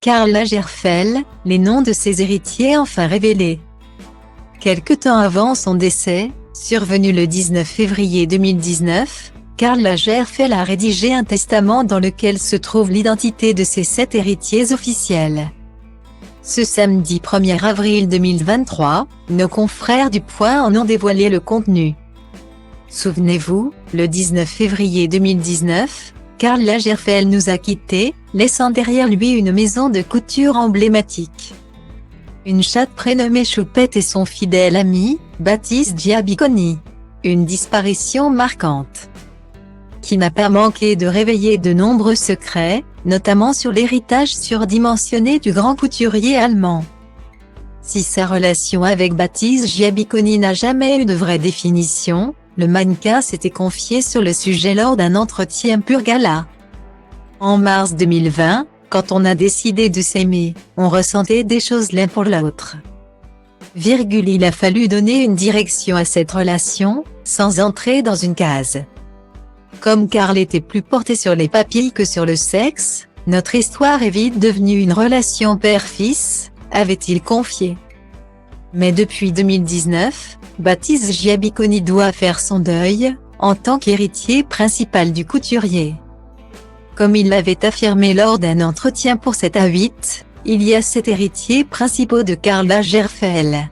Karl Lagerfeld, les noms de ses héritiers enfin révélés. Quelque temps avant son décès, survenu le 19 février 2019, Karl Lagerfeld a rédigé un testament dans lequel se trouve l'identité de ses 7 héritiers officiels. Ce samedi 1er avril 2023, nos confrères du Point en ont dévoilé le contenu. Souvenez-vous, le 19 février 2019, Karl Lagerfeld nous a quittés, laissant derrière lui une maison de couture emblématique. Une chatte prénommée Choupette et son fidèle ami, Baptiste Giabiconi. Une disparition marquante, qui n'a pas manqué de réveiller de nombreux secrets, notamment sur l'héritage surdimensionné du grand couturier allemand. Si sa relation avec Baptiste Giabiconi n'a jamais eu de vraie définition, le mannequin s'était confié sur le sujet lors d'un entretien pur gala. En mars 2020, quand on a décidé de s'aimer, on ressentait des choses l'un pour l'autre. Il a fallu donner une direction à cette relation, sans entrer dans une case. Comme Karl était plus porté sur les papilles que sur le sexe, notre histoire est vite devenue une relation père-fils, avait-il confié. Mais depuis 2019, Baptiste Giabiconi doit faire son deuil, en tant qu'héritier principal du couturier. Comme il l'avait affirmé lors d'un entretien pour 7 à 8, il y a 7 héritiers principaux de Karl Lagerfeld.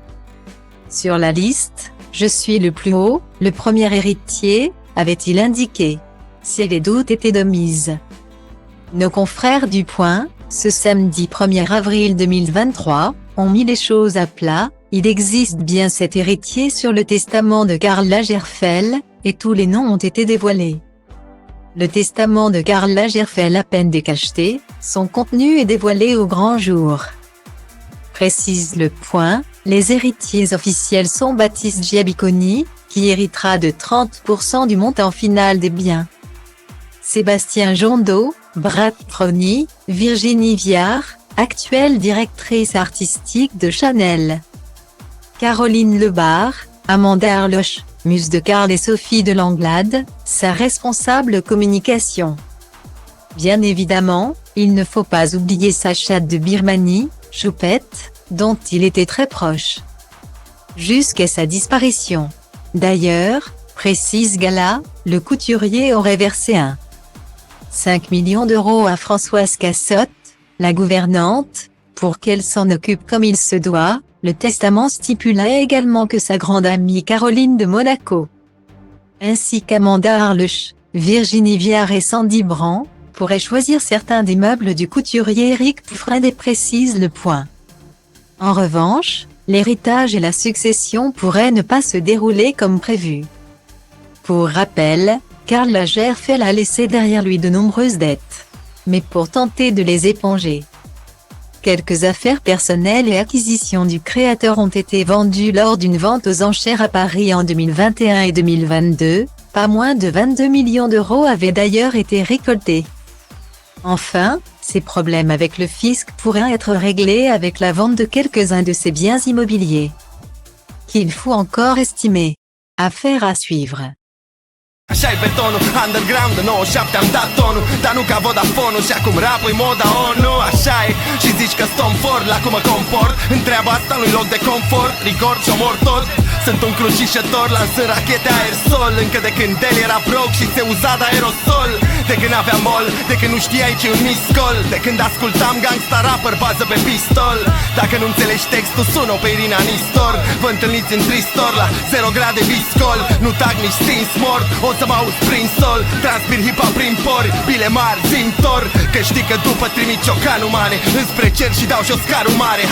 Sur la liste, je suis le plus haut, le premier héritier, avait-il indiqué. Si les doutes étaient de mise. Nos confrères du Point, ce samedi 1er avril 2023, ont mis les choses à plat. Il existe bien 7 héritiers sur le testament de Karl Lagerfeld, et tous les noms ont été dévoilés. Le testament de Karl Lagerfeld à peine décacheté, son contenu est dévoilé au grand jour. Précise le Point, les héritiers officiels sont Baptiste Giabiconi, qui héritera de 30% du montant final des biens. Sébastien Jondot, Brad Crony, Virginie Viard, actuelle directrice artistique de Chanel. Caroline Lebar, Amanda Arloche, muse de Karl et Sophie de Langlade, sa responsable communication. Bien évidemment, il ne faut pas oublier sa chatte de Birmanie, Choupette, dont il était très proche. Jusqu'à sa disparition. D'ailleurs, précise Gala, le couturier aurait versé 5 millions d'euros à Françoise Cassotte, la gouvernante, pour qu'elle s'en occupe comme il se doit. Le testament stipulait également que sa grande amie Caroline de Monaco, ainsi qu'Amanda Arloche, Virginie Viard et Sandy Brand, pourraient choisir certains des meubles du couturier Eric Poufrinde et précise le Point. En revanche, l'héritage et la succession pourraient ne pas se dérouler comme prévu. Pour rappel, Karl Lagerfeld a laissé derrière lui de nombreuses dettes. Mais pour tenter de les éponger, quelques affaires personnelles et acquisitions du créateur ont été vendues lors d'une vente aux enchères à Paris en 2021 et 2022, pas moins de 22 millions d'euros avaient d'ailleurs été récoltés. Enfin, ses problèmes avec le fisc pourraient être réglés avec la vente de quelques-uns de ses biens immobiliers, qu'il faut encore estimer. Affaire à suivre. Așa-i betonul, underground, 97 am dat tonul, dar nu ca Vodafone-ul și acum rap-ul moda ONU. Așa e, și zici că stom for, la cum mă comport, întreaba asta nu-i loc de confort, rigor și omor tot. Sunt un crucișător, lansând rachete aerosol, încă de când el era broke și se uza de aerosol. De când aveam mol, de când nu știai ce un miscol, de când ascultam gangsta rapper bază pe pistol. Dacă nu înțelegi textul, sună pe Irina Nistor. Vă întâlniți în tristor la 0 grade viscol. Nu tag nici stins mort, o să mă auzi prin sol. Transpir hip-hop prin pori, bile mari, zimtor. Că știi că după trimit ciocanul mare înspre cer și dau jos carul mare.